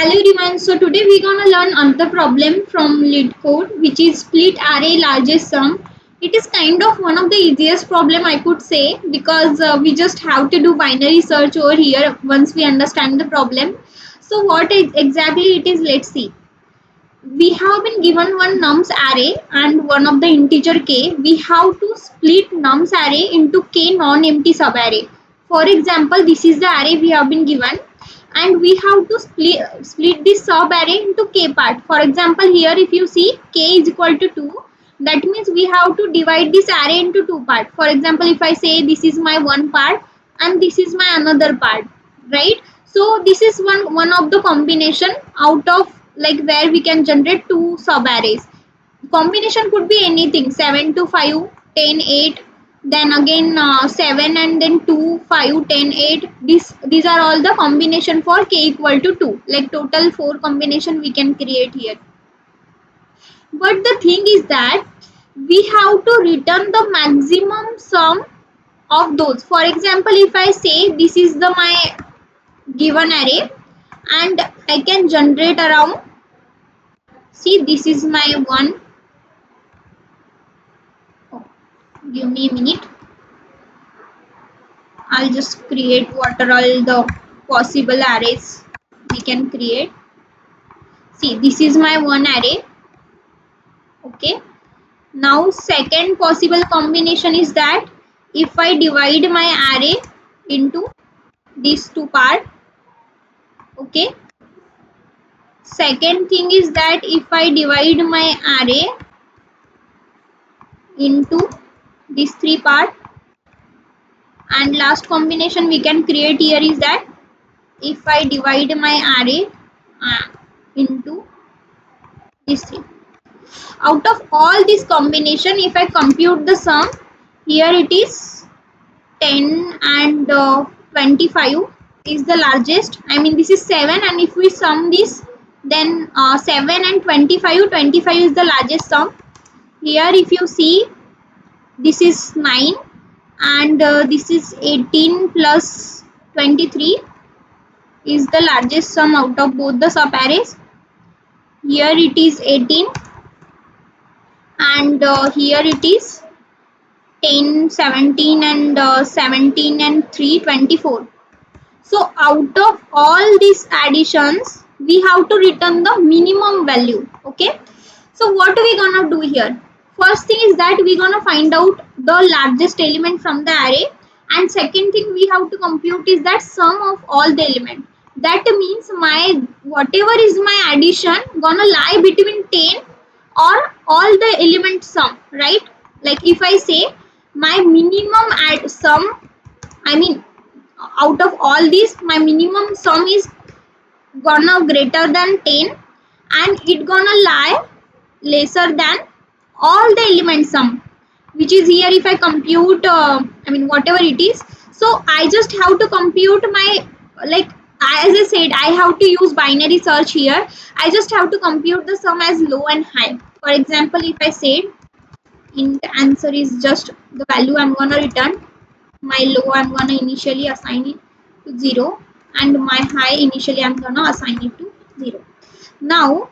Hello everyone, so today we're gonna learn another problem from lead code, which is split array largest sum. It is kind of one of the easiest problem I could say, because we just have to do binary search over here once we understand the problem. So what exactly it is, let's see. We have been given one nums array and one of the integer k. We have to split nums array into k non-empty subarray. For example, this is the array we have been given, and we have to split this subarray into k part. For example, here if you see k is equal to 2, that means we have to divide this array into two parts. For example, if I say this is my one part and this is my another part, right? So this is one of the combination out of, like, where we can generate two subarrays. Combination could be anything: 7 to 5, 10, 8, then again 7 and then 2, 5, 10, 8. These are all the combination for k equal to 2. Like total 4 combination we can create here. But the thing is that we have to return the maximum sum of those. For example, if I say this is the my given array and I can generate around, see, this is my one. Oh, give me a minute. I'll just create what are all the possible arrays we can create. See, this is my one array. Okay. Now second possible combination is that if I divide my array into these two parts. Okay. Second thing is that if I divide my array into these three parts, and last combination we can create here is that if I divide my array into these three. Out of all this combination, if I compute the sum, here it is 10 and 25 is the largest. I mean, this is 7, and if we sum this, then 7 and 25, 25 is the largest sum. Here if you see, this is 9 and this is 18 plus 23 is the largest sum out of both the subarrays. Here it is 18 and here it is 10, 17 and 17 and 3, 24. So out of all these additions, we have to return the minimum value. Okay. So what are we gonna do here? First thing is that we're gonna find out the largest element from the array, and second thing we have to compute is that sum of all the element. That means my whatever is my addition gonna lie between 10 or all the element sum, right? Like if I say my minimum add sum, I mean out of all these my minimum sum is gonna greater than 10 and it gonna lie lesser than all the element sum, which is here if I compute I mean whatever it is. So I just have to compute my, like, as I said, I have to use binary search here. I just have to compute the sum as low and high. For example, if I said int answer is just the value I'm gonna return, my low I'm gonna initially assign it to 0 and my high initially I'm gonna assign it to 0. Now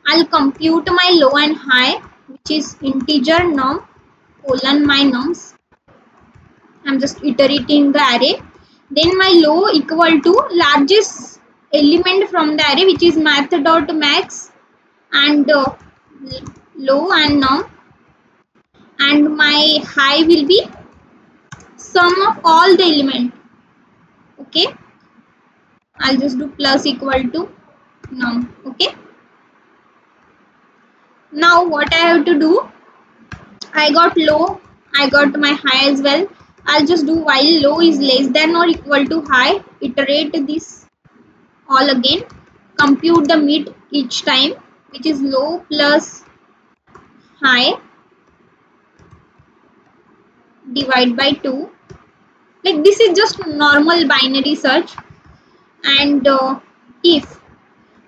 I'll compute my low and high, which is integer num colon my nums. I'm just iterating the array. Then my low equal to largest element from the array, which is math.max and low and num, and my high will be sum of all the element. Okay, I'll just do plus equal to num. Okay, now what I have to do, I got low, I got my high as well. I'll just do while low is less than or equal to high, iterate this all again, compute the mid each time, which is low plus high, divide by 2. Like this is just normal binary search, and if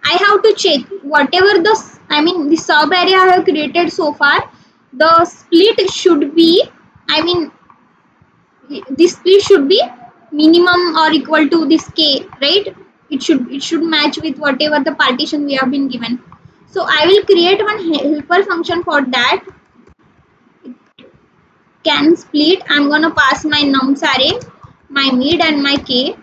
I have to check whatever the, I mean the sub array I have created so far, the split should be, I mean this split should be minimum or equal to this k, right? it should match with whatever the partition we have been given. So I will create one helper function for that. Can split, I'm gonna pass my nums array, my mid and my k.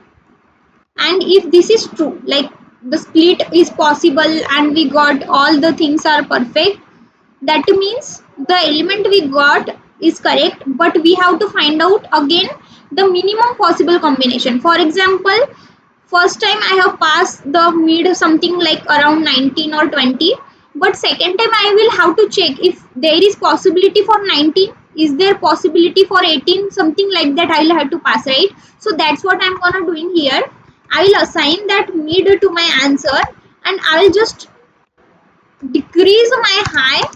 And if this is true, like the split is possible and we got all the things are perfect, that means the element we got is correct, but we have to find out again the minimum possible combination. For example, first time I have passed the mid something like around 19 or 20, but second time I will have to check if there is possibility for 19, is there possibility for 18, something like that I will have to pass, right? So that's what I'm gonna doing here. I will assign that mid to my answer, and I will just decrease my high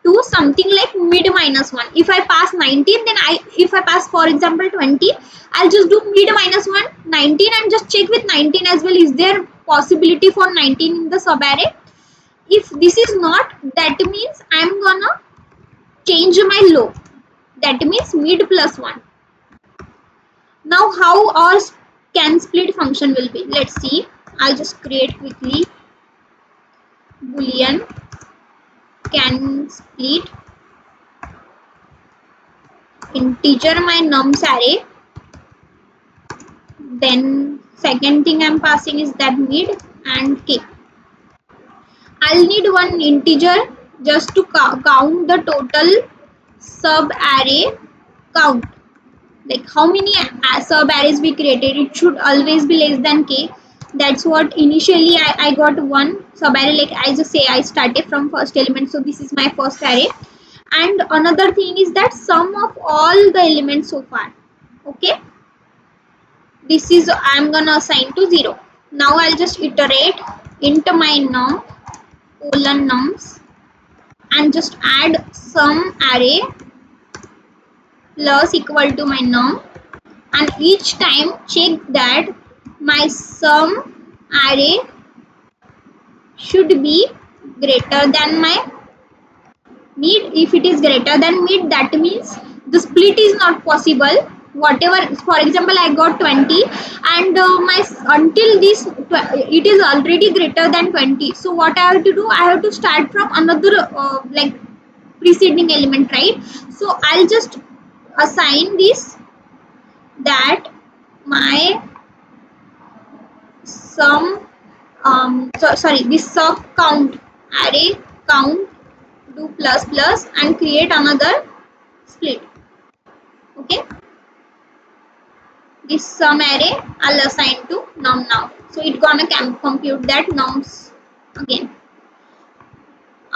to something like mid minus 1. If I pass 19, then if I pass for example 20, I'll just do mid minus 1 19 and just check with 19 as well, is there possibility for 19 in the subarray. If this is not, that means I'm gonna change my low, that means mid plus 1. Now how our can split function will be, let's see. I'll just create quickly boolean can split integer my nums array, then second thing I'm passing is that mid and k. I'll need one integer just to count the total sub array count, like how many sub arrays we created. It should always be less than k. That's what initially I got one sub array, like I just say I started from first element, so this is my first array. And another thing is that sum of all the elements so far. Okay, this is I'm gonna assign to 0. Now I'll just iterate into my num colon nums and just add sum array plus equal to my num, and each time check that my sum array should be greater than my mid. If it is greater than mid, that means the split is not possible. Whatever, for example I got 20 and my until this it is already greater than 20, so what I have to do, I have to start from another like preceding element, right? So I'll just assign this, that my sum sorry, this sub count array count do plus plus and create another split. Okay, this sum array I'll assign to num now, so it gonna compute that nums again.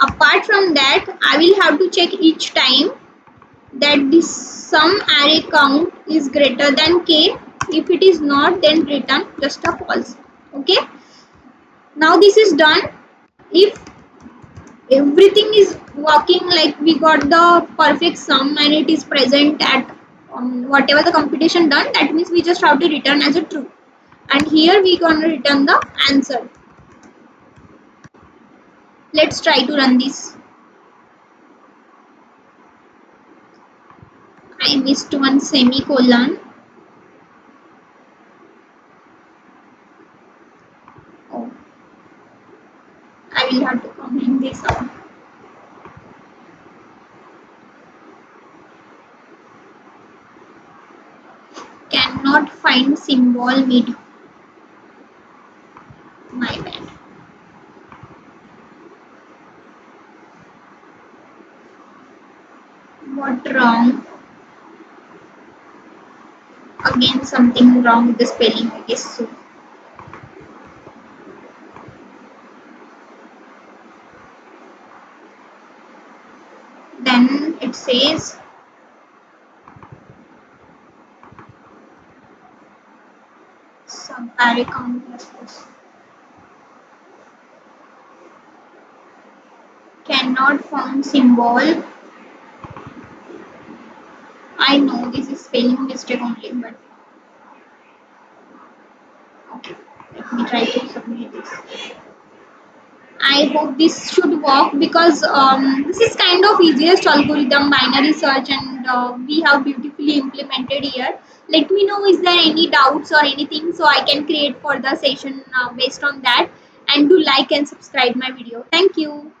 Apart from that, I will have to check each time that this sum array count is greater than k. If it is not, then return just a false. Okay, now this is done. If everything is working, like we got the perfect sum and it is present at whatever the computation done, that means we just have to return as a true, and here we gonna return the answer. Let's try to run this. I missed one semicolon. Oh, I will have to comment this out. Cannot find symbol mid. My bad. What wrong? Again something wrong with the spelling, I guess so. Then it says subarray count plus plus. Cannot found symbol. I know this is spelling mistake only, but okay. Let me try to submit this. I hope this should work because this is kind of easiest algorithm binary search, and we have beautifully implemented here. Let me know is there any doubts or anything so I can create further session based on that, and do like and subscribe my video. Thank you.